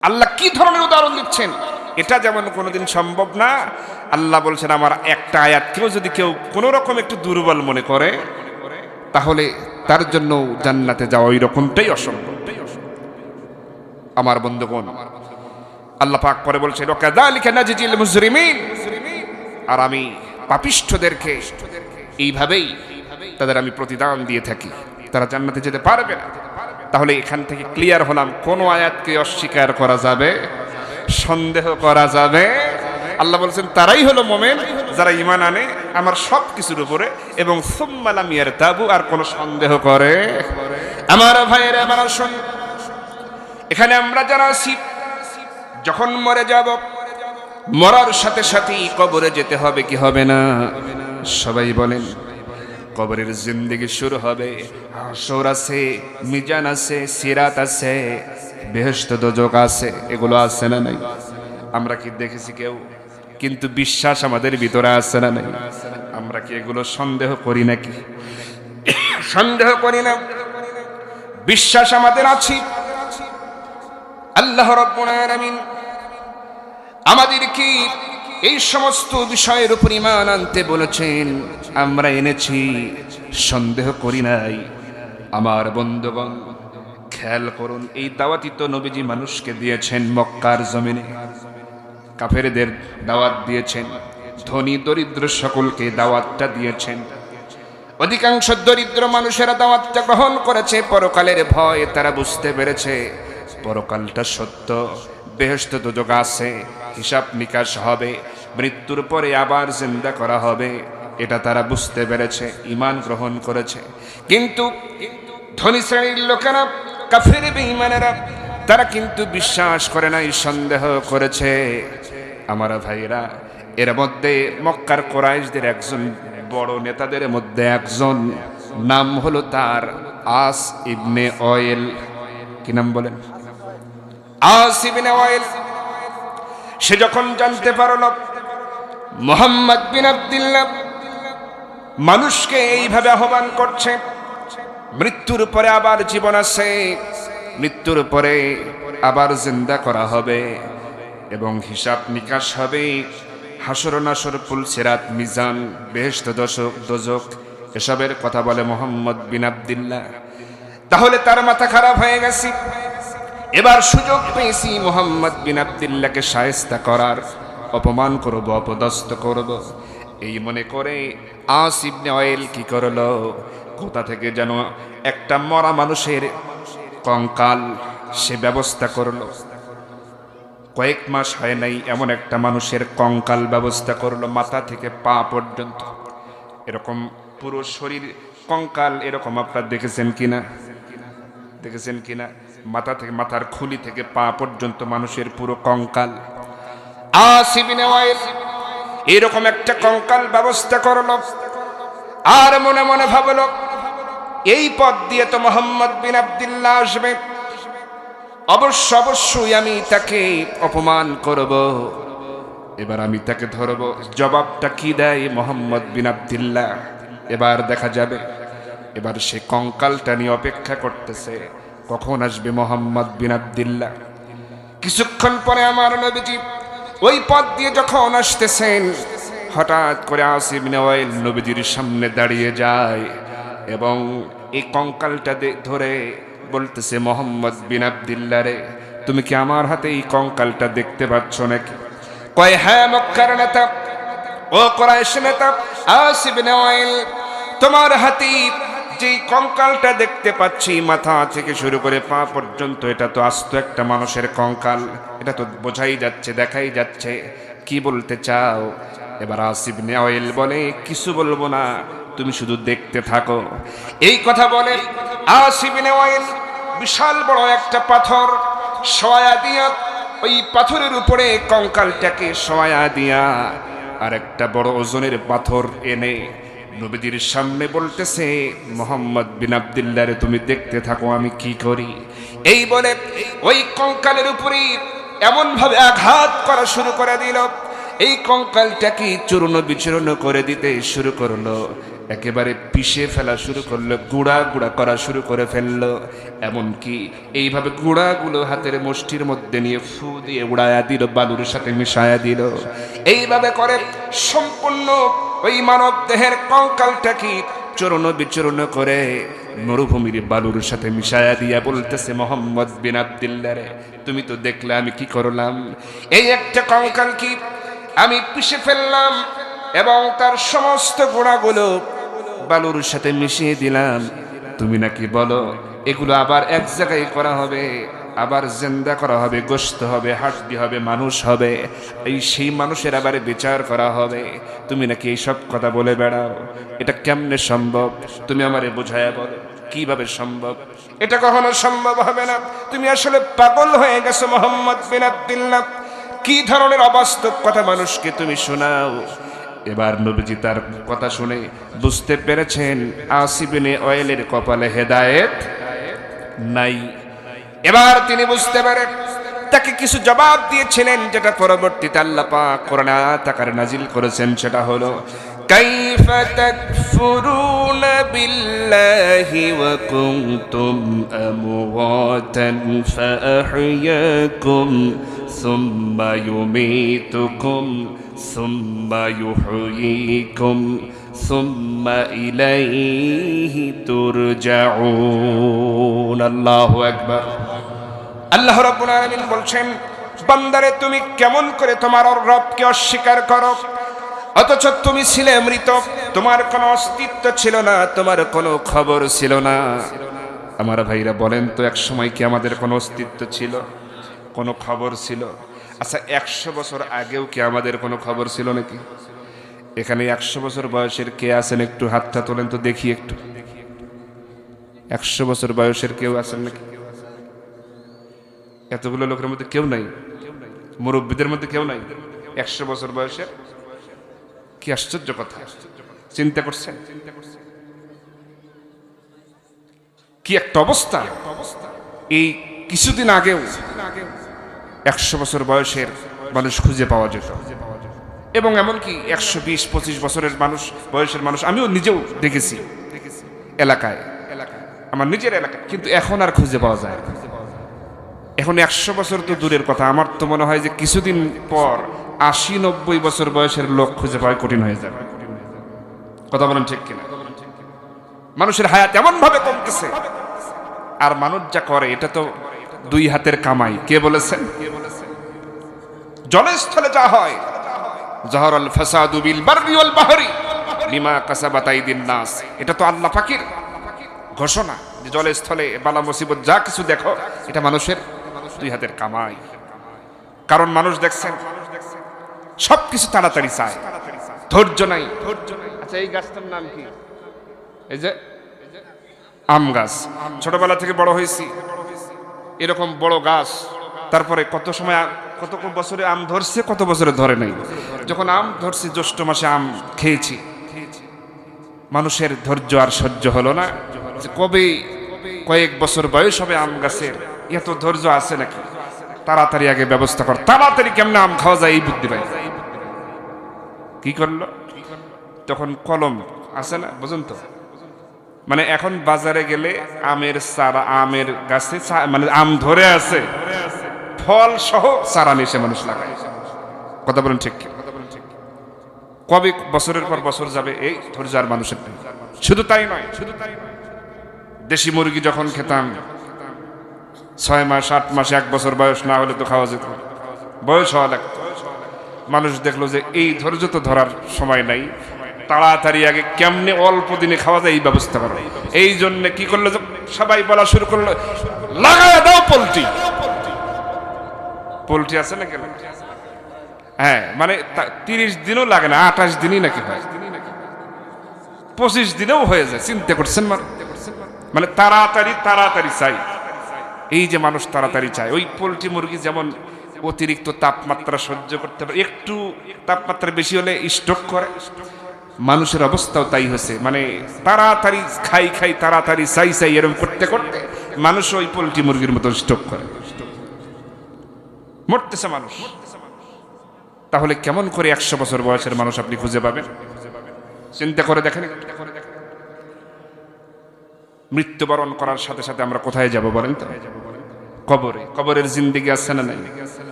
আল্লাহ কি ধরনের উদাহরণ দিচ্ছেন, এটা যেমন কোনোদিন সম্ভব না। আল্লাহ বলছেন আমার একটা আয়াতকেও যদি কেউ কোনো রকম একটু দুর্বল মনে করে তাহলে তার জন্য জান্নাতে যাওয়া ওই রকমটাই অসম্ভব। আমার বন্ধুগণ, আল্লাহ পাক পরে বলছেন ওয়াকাযালিকা নাজজিল মুজরিমিন, আর আমি পাপিষ্ঠদেরকে এইভাবেই তাদের আমি প্রতিদান দিয়ে থাকি, তারা জান্নাতে যেতে পারবে না। তাহলে এখান থেকে ক্লিয়ার হলাম কোন আয়াতকে অস্বীকার করা যাবে, সন্দেহ করা যাবে। আল্লাহ বলছেন তারাই হলো মুমিন যারা ঈমান আনে আমার সব কিছুর উপরে এবং সুম্মা লাম ইয়ারতাবু, আর কোন সন্দেহ করে। আমার ভাইয়েরা আমার শুন, এখানে আমরা যারা আছি যখন মরে যাব, মরার সাথে সাথেই কবরে যেতে হবে কি হবে না? সবাই বলেন কবরের জিন্দেগি শুরু হবে। হাসর আছে, মিজান আছে, সিরাত আছে, বেহেশত দোজখ আছে, এগুলো আছে না নাই? আমরা কি দেখেছি কেউ? কিন্তু বিশ্বাস আমাদের ভিতরে আছে না নাই? আমরা কি এগুলো সন্দেহ করি নাকি? সন্দেহ করি না, বিশ্বাস আমাদের আছে। আল্লাহ রাব্বুল আলামিন আমাদের কি এই সমস্ত বিষয়ের উপর ঈমান আনতে বলেছেন, আমরা এনেছি, সন্দেহ করি নাই। আমার বন্ধুগণ খেয়াল করুন, এই দাওয়াতই তো নবীজি মানুষকে দিয়েছেন। মক্কার জমিনে কাফেরদের দাওয়াত দিয়েছেন, ধনী দরিদ্র সকলকে দাওয়াতটা দিয়েছেন। অধিকাংশ দরিদ্র মানুষেরা দাওয়াতটা গ্রহণ করেছে। পরকালের ভয় তারা বুঝতে পেরেছে পরকালটা সত্য, বেহেশত দোজখ আছে, হিসাব নিকাশ হবে, মৃত্যুর পরে আবার জিন্দা করা হবে, এটা তারা বুঝতে পেরেছে, ঈমান গ্রহণ করেছে। কিন্তু ধনী শ্রেণীর লোকেরা, কাফের বেঈমানেরা, তারা কিন্তু বিশ্বাস করে নাই, সন্দেহ করেছে। আমার ভাইরা, এর মধ্যে মক্কার কুরাইশদের একজন বড় নেতাদের মধ্যে একজন, নাম হলো তার আস ইবনে ওয়াইল। কি নাম বলেন? আস ইবনে ওয়াইল। সে যখন জানতে পারল মুহাম্মদ বিন আব্দুল্লাহ মানুষকে এইভাবে আহ্বান করছে, মৃত্যুর পরে আবার জীবন আছে, মৃত্যুর পরে আবার জিন্দা করা হবে এবং হিসাব নিকাশ হবে, হাসর নাসর, পুল সিরাত, মিজান, বেহেশত দোজখ, এসবের কথা বলে মুহাম্মদ বিন আব্দুল্লাহ। তাহলে তার মাথা খারাপ হয়ে গেছে। এবার সুযোগ পেয়েছি মুহাম্মদ বিন আব্দুল্লাহকে শায়েস্তা করার, অপমান করব, অপদস্থ করব, এই মনে করে আস ইবনে ওয়াইল কি করলো, কোথা থেকে যেন একটা মরা মানুষের কঙ্কাল সে ব্যবস্থা করলো। কয়েক মাস হয় নাই, এমন একটা মানুষের কঙ্কাল ব্যবস্থা করলো, মাথা থেকে পা পর্যন্ত, এরকম পুরো শরীর কঙ্কাল। এরকম আপনারা দেখেছেন কিনা? দেখেছেন কিনা? মাথা থেকে, মাথার খুলি থেকে পা পর্যন্ত মানুষের পুরো কঙ্কাল। আস ইবনে ওয়াইল এরকম একটা কঙ্কাল ব্যবস্থা করলো, আর মনে মনে ভাবলো এই পথ দিয়ে তো মুহাম্মদ বিন আব্দুল্লাহ আসবে, অবশ্যই আমি তাকে অপমান করব, এবার আমি তাকে ধরব। জবাবটা কি দেয় মুহাম্মদ বিন আব্দুল্লাহ এবার দেখা যাবে। এবার সে কঙ্কালটা নিয়ে অপেক্ষা করতেছে, কখন আসবে মুহাম্মদ বিন আব্দুল্লাহ। কিছুক্ষণ পরে আমার নবীজি ওই পথ দিয়ে যখন আসতেছেন, হঠাৎ করে আস ইবনে ওয়াইল নবীজির সামনে দাঁড়িয়ে যায় এবং এই কঙ্কালটা ধরে বলতেছে, মুহাম্মদ বিন আব্দুল্লাহ রে, তুমি কি আমার হাতে এই কঙ্কালটা দেখতে পাচ্ছ নাকি? কয় হ্যাঁ মক্কার নেতা, ও কুরাইশ নেতা আস ইবনে ওয়াইল, তোমার হাতে যে কঙ্কালটা দেখতে পাচ্ছি, মাথা থেকে শুরু করে পা পর্যন্ত, এটা তো আস্ত একটা মানুষের কঙ্কাল, এটা তো বোঝাই যাচ্ছে, দেখাই যাচ্ছে, কি বলতে চাও? এবার আস ইবনে ওয়াইল বলে, কিছু বলবো না, তুমি শুধু দেখতে থাকো। এই কথা বলে আস ইবনে ওয়াইল বিশাল বড় একটা পাথর শোয়া দিয়া, ওই পাথরের উপরে কঙ্কালটাকে শোয়া দিয়া আর একটা বড় ওজনের পাথর এনে নবীজির সামনে বলতেছে, মুহাম্মদ বিন আব্দুল্লাহ রে, তুমি দেখতে থাকো আমি কি করি। এই বলে ওই কঙ্কালের উপরে এমন ভাবে আঘাত করা শুরু করে দিল, এই কঙ্কালটাকে চূর্ণ বিচূর্ণ করে দিতে শুরু করলো। একেবারে পিষে ফেলা শুরু করলো, গুঁড়া গুঁড়া করা শুরু করে ফেললো। এমনকি এইভাবে গুঁড়াগুলো হাতের মুষ্টির মধ্যে নিয়ে ফু দিয়ে উড়ায়া দিল, বালুর সাথে মিশায়া দিল। এইভাবে করে সম্পূর্ণ ওই মানব দেহের কঙ্কালটা কি চূর্ণ বিচূর্ণ করে মরুভূমির বালুর সাথে মিশায়া দিয়া বলতেছে, মোহাম্মদ বিন আব্দুল্লাহ রে, তুমি তো দেখলে আমি কি করলাম। এই একটা কঙ্কাল কি আমি পিষে ফেললাম এবং তার সমস্ত গুণাগুলো বালুর সাথে মিশিয়ে দিলাম। তুমি নাকি বলো এগুলো আবার এক জায়গায় করা হবে, আবার জিন্দা করা হবে, গোশত হবে, হাড্ডি হবে, মানুষ হবে, এই সেই মানুষের আবার বিচার করা হবে। তুমি নাকি এইসব কথা বলে বেড়াও, এটা কেমনে সম্ভব? তুমি আমারে বোঝায়া বলো কিভাবে সম্ভব? এটা কখনো সম্ভব হবে না। তুমি আসলে পাগল হয়ে গেছো মোহাম্মদ বিন আব্দুল্লাহ। কি ধরনের অবাস্তব কথা মানুষকে তুমি শোনাও। এবার নবীজি তার কথা শুনে বুঝতে পেরেছেন আসিব ইবনে ওয়াইলের কপালে হেদায়েত নাই। এবার তিনি বুঝতে পারে তাকে কিছু জবাব দিয়েছিলেন, যেটা পরবর্তীতে আল্লাহ পাক কোরআনে আয়াত আকারে নাজিল করেছেন। সেটা হলো কাইফা তাকফুরুনা বিল্লাহি ওয়া কুনতুম আমওয়াতান ফাআহইয়াকুম সুম্মা ইউমীতুকুম সুম্মা ইউহয়ীকুম সুম্মা ইলাইহি তুরজাউন। আল্লাহু আকবার। আল্লাহ রাব্বুল আলামিন বলছেন, বান্দারে তুমি কেমন করে তোমার রবকে অস্বীকার করো, অথচ তুমি ছিলে মৃত, তোমার কোনো অস্তিত্ব ছিল না, তোমার কোনো খবর ছিল না। আমার ভাইরা বলেন তো, এক সময় কি আমাদের কোনো অস্তিত্ব ছিল, কোনো খবর ছিল? আচ্ছা, 100 বছর আগেও কি আমাদের কোনো খবর ছিল নাকি? এখানে 100 বছর বয়সের কে আছেন? একটু হাতটা তোলেন তো দেখি একটু। 100 বছর বয়সের কেউ আছেন নাকি? এতগুলো লোকের মধ্যে কেউ নাই? মুরব্বীদের মধ্যে কেউ নাই 100 বছর বয়সের? কি আশ্চর্য কথা! চিন্তা করছেন কি একটা অবস্থা? এই কিছুদিন আগেও 100 বছর বয়সের মানুষ খুঁজে পাওয়া যেত, এবং এমনকি 120-25 বছরের মানুষ, বয়সের মানুষ আমিও নিজেও দেখেছি এলাকায়, আমার নিজের এলাকায়। কিন্তু এখন আর খুঁজে পাওয়া যায় না। এখন 100 বছর তো দূরের কথা, আমার তো মনে হয় যে কিছুদিন পর 80-90 বছর বয়সের লোক খুঁজে পাওয়া কঠিন হয়ে যাবে। কথা বলেন ঠিক কিনা? মানুষের হায়াত এমন ভাবে কমতেছে, আর মানুষ যা করে এটা তো 2 হাতের কামাই। কে বলেছেন? জলস্থলে যা হয়, জাহারাল ফাসাদু বিল বাররি ওয়াল বাহরি বিমা কাসাবাত আইদিন নাস, এটা তো আল্লাহ পাকের ঘোষণা যে জলস্থলে বালা মুসিবত যা কিছু দেখো এটা মানুষের 2 হাতের কামাই। কারণ মানুষ দেখছেন সবকিছু তাড়াতাড়ি চায়, ধৈর্য নাই। আচ্ছা, এই গাছটার নাম কি? এই যে আম গাছ। ছোটবেলা থেকে বড় হয়েছি, এরকম বড় গাছ, তারপরে কত সময়, কত বছরে আম ধরছে, কত বছরে ধরে নাই। যখন আম ধরছি জ্যৈষ্ঠ মাসে আম খেয়েছি, মানুষের ধৈর্য আর সহ্য হলো না। কবে কয়েক বছর বয়স হবে আম গাছের, এত ধৈর্য আছে নাকি? তাড়াতাড়ি আগে ব্যবস্থা কর, তাড়াতাড়ি কেমনে আম খাওয়া যায় এই বুদ্ধি পাই। কি করলো? তখন কলম আছে না, বুঝুন তো, মানে এখন বাজারে গেলে আমের চারা, আমের গাছে মানে আম ধরে আছে, ফল সহ চারা নিয়ে মানুষ লাগায়। কথা বলেন ঠিক? কবে বছরের পর বছর যাবে, এই ধৈর্য আর মানুষের। শুধু তাই নয়, দেশি মুরগি যখন খেতাম 6 মাস 8 মাস 1 বছর বয়স না হলে তো খাওয়া যেত, বয়স হওয়া লাগতো। মানুষ দেখলো যে এই ধৈর্য তো ধরার সময় নাই, তাড়াতাড়ি আগে কেমনে অল্প দিনে খাওয়া যায় এই ব্যবস্থা করো। এই জন্য কি করলো, সবাই বলা শুরু করলো, লাগায় দাও পোল্ট্রি। পোল্ট্রি আছে না কেন? হ্যাঁ, মানে 30 দিনও লাগে না, 28 দিনই নাকি হয়, 25 দিনেও হয়ে যায়। চিন্তা করছেন? মানে তাড়াতাড়ি তাড়াতাড়ি চাই। এই যে মানুষ তাড়াতাড়ি চায়, ওই পোল্ট্রি মুরগি যেমন অতিরিক্ত তাপমাত্রা সহ্য করতে পারে, একটু তাপমাত্রা বেশি হলে স্ট্রোক করে, মানুষের অবস্থাও তাই হয়েছে। মানে তাড়াতাড়ি খাই খাই, তাড়াতাড়ি চাই চাই, এরকম করতে করতে মানুষ ওই পোল্ট্রি মুরগির মতো স্ট্রোক করে, মরতেছে মানুষ। তাহলে কেমন করে 100 বছর বয়সের মানুষ আপনি খুঁজে পাবেন? চিন্তা করে দেখেন, মৃত্যুবরণ করার সাথে সাথে আমরা কোথায় যাব বলেন তো? কবরে। কবরের জিন্দেগি আছে না নাই?